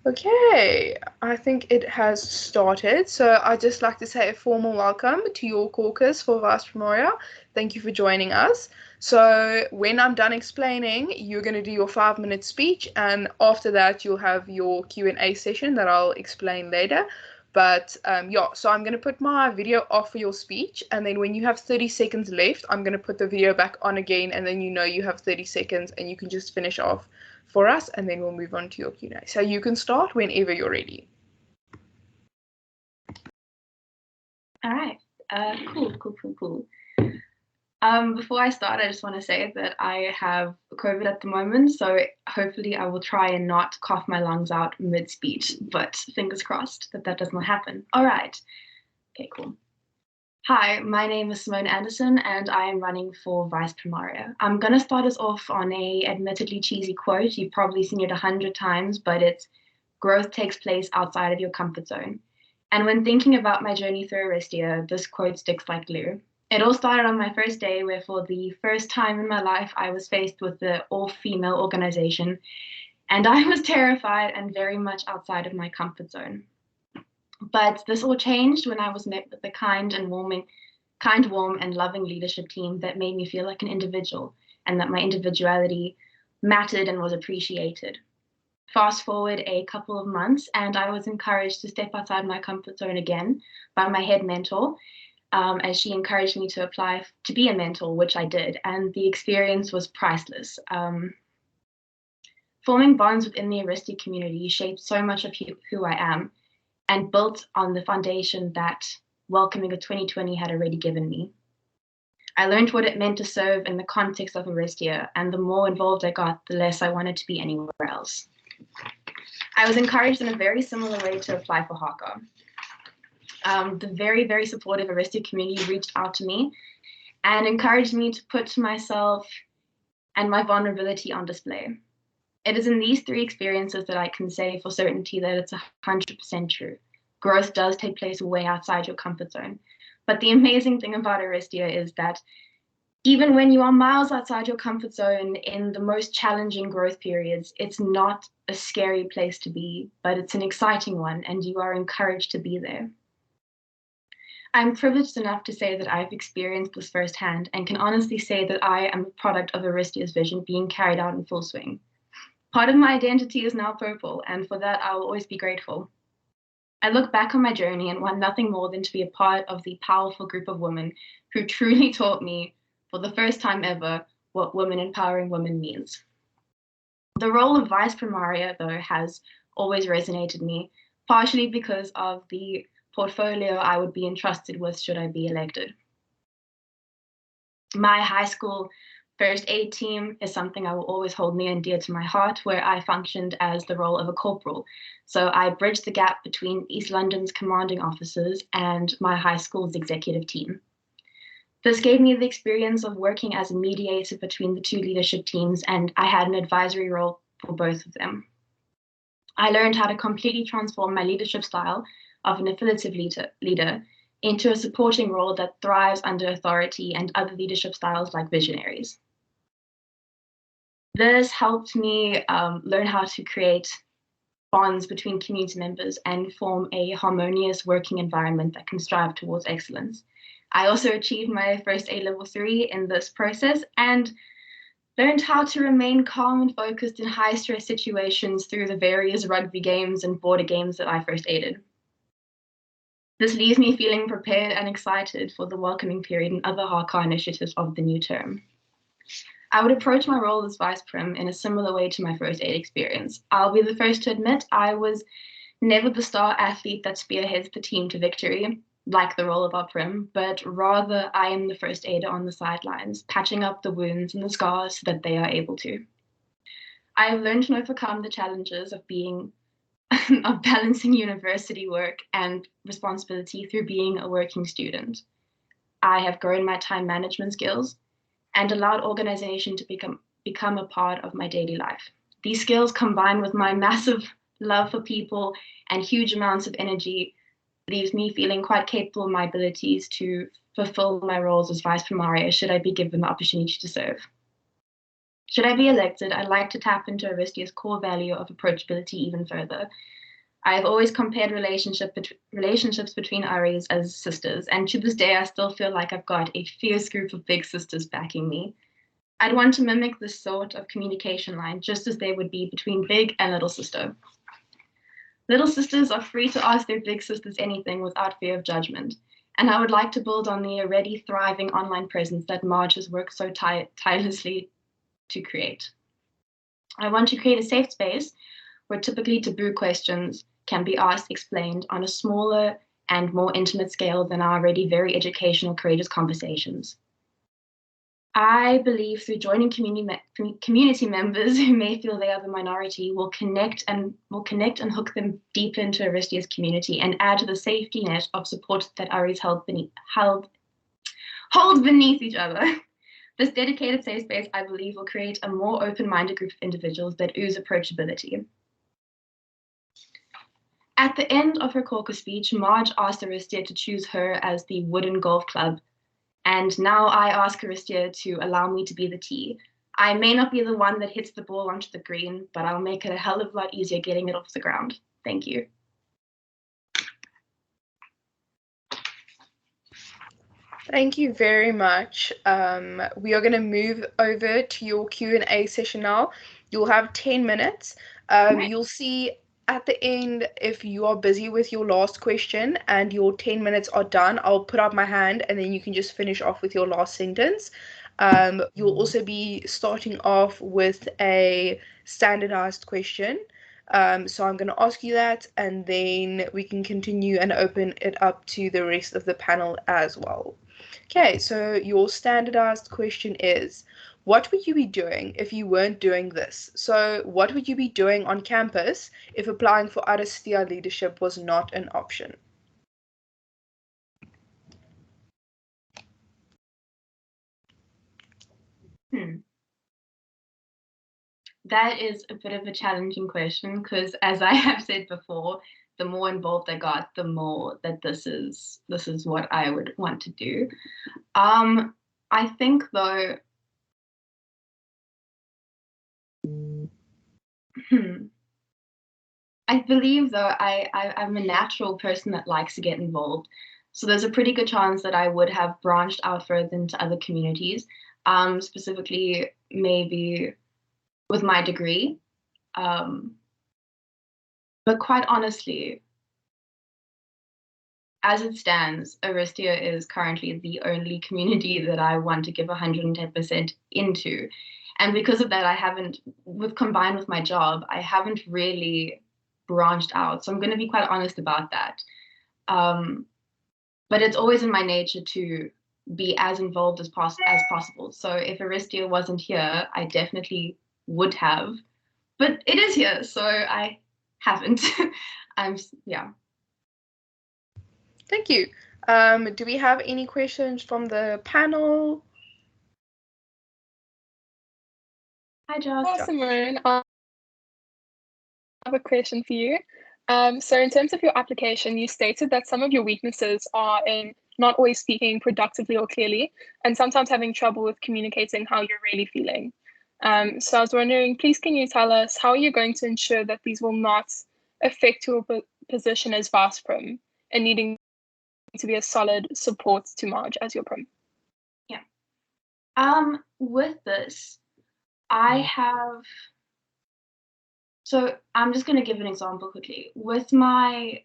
Okay, I think it has started. So I'd just like to say a formal welcome to your caucus for Vice Primoria. Thank you for joining us. So when I'm done explaining, you're going to do your 5 minute speech, and after that you'll have your Q&A session that I'll explain later. But yeah, so I'm going to put my video off for your speech, and then when you have 30 seconds left, I'm going to put the video back on again, and then you know you have 30 seconds and you can just finish off for us, and then we'll move on to your Q&A. So you can start whenever you're ready. All right. Cool. Before I start, I just want to say that I have COVID at the moment, so hopefully I will try and not cough my lungs out mid-speech, but fingers crossed that that does not happen. All right. Okay, cool. Hi, my name is Simone Anderson, and I am running for Vice Primaria. I'm going to start us off on a admittedly cheesy quote. You've probably seen it 100 times, but it's growth takes place outside of your comfort zone. And when thinking about my journey through Aristia, this quote sticks like glue. It all started on my first day, where for the first time in my life, I was faced with the all-female organization, and I was terrified and very much outside of my comfort zone. But this all changed when I was met with a kind, warm, and loving leadership team that made me feel like an individual and that my individuality mattered and was appreciated. Fast forward a couple of months, and I was encouraged to step outside my comfort zone again by my head mentor, as she encouraged me to apply to be a mentor, which I did, and the experience was priceless. Forming bonds within the Aristi community shaped so much of who I am and built on the foundation that welcoming of 2020 had already given me. I learned what it meant to serve in the context of Aristia, and the more involved I got, the less I wanted to be anywhere else. I was encouraged in a very similar way to apply for HACA. The very, very supportive Aristia community reached out to me and encouraged me to put myself and my vulnerability on display. It is in these three experiences that I can say for certainty that it's 100% true. Growth does take place way outside your comfort zone. But the amazing thing about Aristia is that even when you are miles outside your comfort zone in the most challenging growth periods, it's not a scary place to be, but it's an exciting one, and you are encouraged to be there. I'm privileged enough to say that I've experienced this firsthand and can honestly say that I am a product of Aristia's vision being carried out in full swing. Part of my identity is now purple, and for that I will always be grateful. I look back on my journey and want nothing more than to be a part of the powerful group of women who truly taught me, for the first time ever, what women empowering women means. The role of Vice Primaria, though, has always resonated me, partially because of the portfolio I would be entrusted with should I be elected. My high school first aid team is something I will always hold near and dear to my heart, where I functioned as the role of a corporal. So I bridged the gap between East London's commanding officers and my high school's executive team. This gave me the experience of working as a mediator between the two leadership teams, and I had an advisory role for both of them. I learned how to completely transform my leadership style of an affiliative leader into a supporting role that thrives under authority and other leadership styles like visionaries. This helped me learn how to create bonds between community members and form a harmonious working environment that can strive towards excellence. I also achieved my first A level 3 in this process and learned how to remain calm and focused in high stress situations through the various rugby games and border games that I first aided. This leaves me feeling prepared and excited for the welcoming period and other HACA initiatives of the new term. I would approach my role as Vice Prim in a similar way to my first aid experience. I'll be the first to admit I was never the star athlete that spearheads the team to victory, like the role of our Prim, but rather I am the first aider on the sidelines, patching up the wounds and the scars so that they are able to. I have learned to overcome the challenges of balancing university work and responsibility through being a working student. I have grown my time management skills and allowed organization to become a part of my daily life. These skills, combined with my massive love for people and huge amounts of energy, leaves me feeling quite capable of my abilities to fulfill my roles as Vice Primaria should I be given the opportunity to serve. Should I be elected, I'd like to tap into Aristia's core value of approachability even further. I've always compared relationships between Aries as sisters, and to this day, I still feel like I've got a fierce group of big sisters backing me. I'd want to mimic this sort of communication line, just as there would be between big and little sister. Little sisters are free to ask their big sisters anything without fear of judgment, and I would like to build on the already thriving online presence that Marge has worked so tirelessly to create. I want to create a safe space where typically taboo questions can be asked, explained on a smaller and more intimate scale than our already very educational, courageous conversations. I believe through joining community members who may feel they are the minority will connect and hook them deep into Aristia's community and add to the safety net of support that Aries hold beneath each other. This dedicated safe space, I believe, will create a more open-minded group of individuals that ooze approachability. At the end of her caucus speech, Marge asked Aristia to choose her as the wooden golf club, and now I ask Aristia to allow me to be the tee. I may not be the one that hits the ball onto the green, but I'll make it a hell of a lot easier getting it off the ground. Thank you. Thank you very much. We are going to move over to your Q&A session now. You'll have 10 minutes. You'll see at the end, if you are busy with your last question and your 10 minutes are done, I'll put up my hand and then you can just finish off with your last sentence. You'll also be starting off with a standardized question. So I'm going to ask you that, and then we can continue and open it up to the rest of the panel as well. Okay, so your standardized question is, what would you be doing if you weren't doing this? So what would you be doing on campus if applying for Aristia leadership was not an option? That is a bit of a challenging question because, as I have said before, the more involved I got, the more that this is what I would want to do. I think though, I believe though I'm a natural person that likes to get involved. So there's a pretty good chance that I would have branched out further into other communities, specifically maybe with my degree. But quite honestly, as it stands, Aristia is currently the only community that I want to give 110% into. And because of that, combined with my job, I haven't really branched out. So I'm going to be quite honest about that. But it's always in my nature to be as involved as possible. So if Aristia wasn't here, I definitely would have. But it is here, so I haven't. Yeah. Thank you. Do we have any questions from the panel? Hi, Josh. Hi, Simone. I have a question for you. So in terms of your application, you stated that some of your weaknesses are in not always speaking productively or clearly, and sometimes having trouble with communicating how you're really feeling. So I was wondering, please can you tell us how you're going to ensure that these will not affect your position as Vice Prim and needing to be a solid support to Marge as your Prim? Yeah. With this, so I'm just going to give an example quickly. With my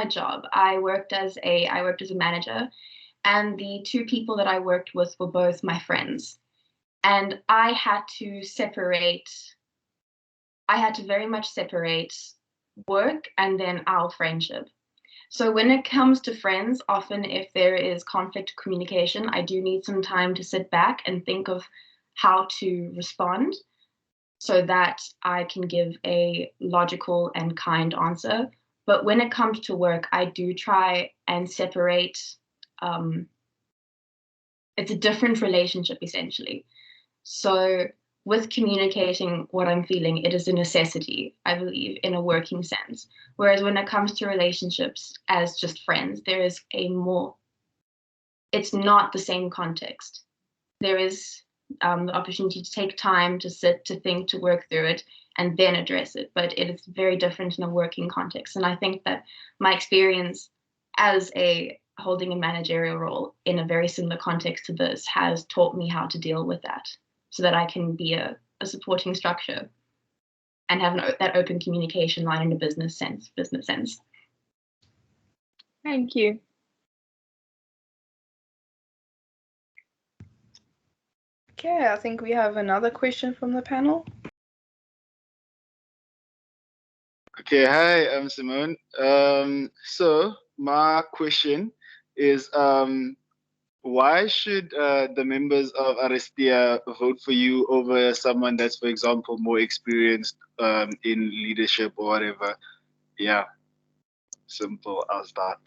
job, I worked as a manager, and the two people that I worked with were both my friends. And I had to very much separate work and then our friendship. So when it comes to friends, often if there is conflict communication, I do need some time to sit back and think of how to respond so that I can give a logical and kind answer. But when it comes to work, I do try and separate. It's a different relationship, essentially. So with communicating what I'm feeling, it is a necessity, I believe, in a working sense. Whereas when it comes to relationships as just friends, it's not the same context. There is the opportunity to take time to sit, to think, to work through it, and then address it. But it is very different in a working context. And I think that my experience as holding a managerial role in a very similar context to this has taught me how to deal with that, so that I can be a supporting structure and have that open communication line in a business sense. Thank you. Okay, I think we have another question from the panel. Okay, hi, I'm Simone. So my question is, why should the members of Aristia vote for you over someone that's, for example, more experienced in leadership or whatever? Yeah, simple as that.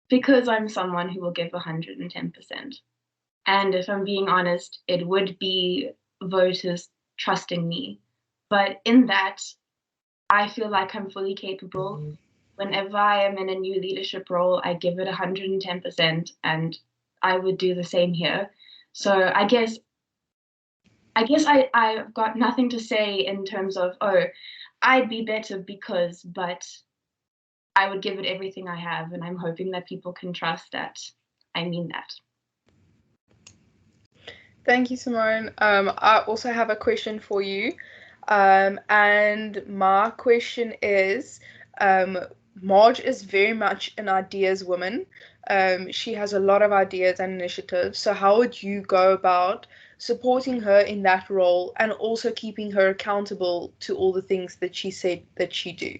Because I'm someone who will give 110%. And if I'm being honest, it would be voters trusting me. But in that, I feel like I'm fully capable. Whenever I am in a new leadership role, I give it 110%, and I would do the same here. So I guess I've got nothing to say in terms of, oh, I'd be better because, but I would give it everything I have, and I'm hoping that people can trust that I mean that. Thank you, Simone. I also have a question for you. And my question is, Marge is very much an ideas woman. She has a lot of ideas and initiatives. So how would you go about supporting her in that role and also keeping her accountable to all the things that she said that she do?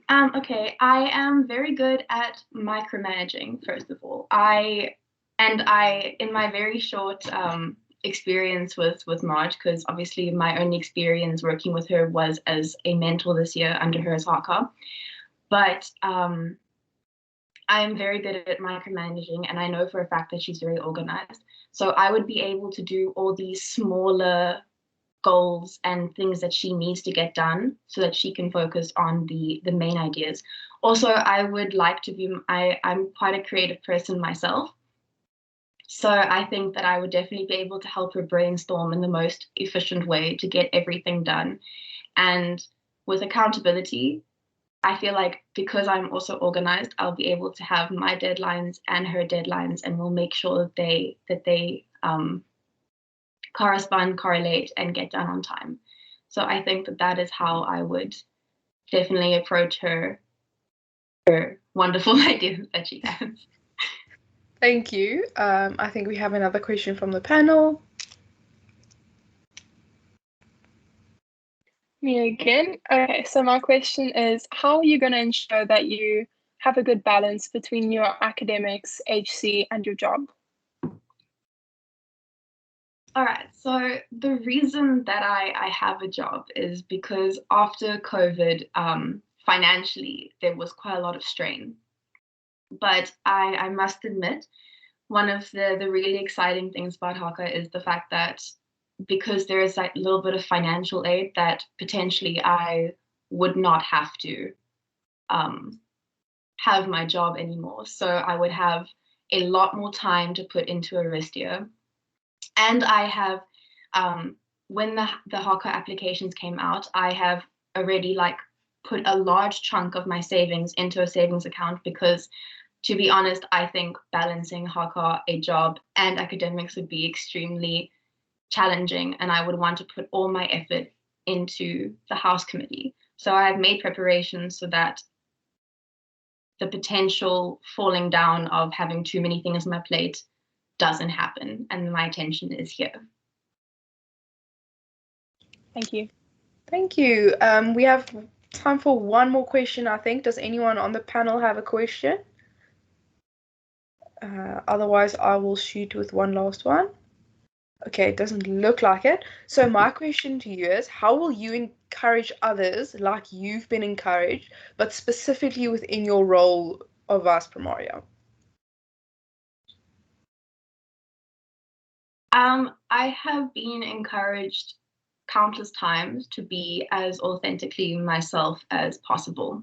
Okay, I am very good at micromanaging, first of all. In my very short experience with Marge, because obviously my only experience working with her was as a mentor this year under her as Haka, but I am very good at micromanaging, and I know for a fact that she's very organized. So I would be able to do all these smaller goals and things that she needs to get done so that she can focus on the main ideas. Also, I would like to be, I'm quite a creative person myself. So I think that I would definitely be able to help her brainstorm in the most efficient way to get everything done. And with accountability, I feel like because I'm also organized, I'll be able to have my deadlines and her deadlines, and we'll make sure that they correspond, correlate, and get done on time. So I think that is how I would definitely approach her wonderful ideas that she has. Thank you. I think we have another question from the panel. Me again. Okay, so my question is, how are you going to ensure that you have a good balance between your academics, HC, and your job? All right, so the reason that I have a job is because after COVID, financially, there was quite a lot of strain. But I must admit, one of the really exciting things about Haka is the fact that because there is that little bit of financial aid, that potentially I would not have to have my job anymore. So I would have a lot more time to put into Aristia. And I have, when the Haka applications came out, I have already put a large chunk of my savings into a savings account because, to be honest, I think balancing Haka, a job, and academics would be extremely challenging, and I would want to put all my effort into the House committee. So I have made preparations so that the potential falling down of having too many things on my plate doesn't happen, and my attention is here. Thank you. Thank you. We have time for one more question, I think. Does anyone on the panel have a question? Otherwise, I will shoot with one last one. Okay, it doesn't look like it. So my question to you is, how will you encourage others like you've been encouraged, but specifically within your role of Vice Primaria? I have been encouraged countless times to be as authentically myself as possible.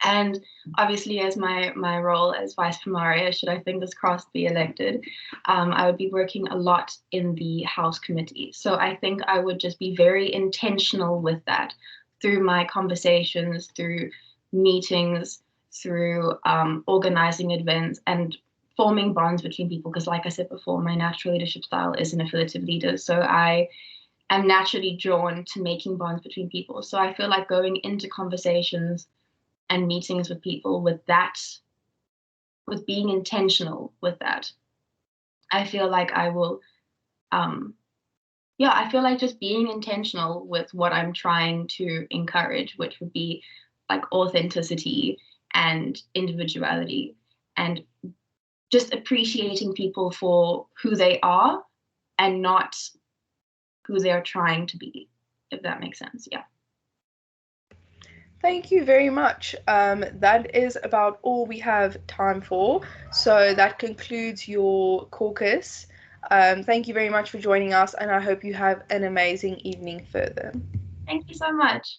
And obviously, as my role as vice primaria, should I fingers crossed be elected, I would be working a lot in the House committee. So I think I would just be very intentional with that through my conversations, through meetings, through organizing events and forming bonds between people. Because like I said before, my natural leadership style is an affiliative leader. So I am naturally drawn to making bonds between people. So I feel like going into conversations and meetings with people with being intentional with that, I feel like I will, I feel like just being intentional with what I'm trying to encourage, which would be like authenticity and individuality and just appreciating people for who they are and not who they're trying to be, if that makes sense. Yeah. Thank you very much. That is about all we have time for. So that concludes your caucus. Thank you very much for joining us, and I hope you have an amazing evening further. Thank you so much.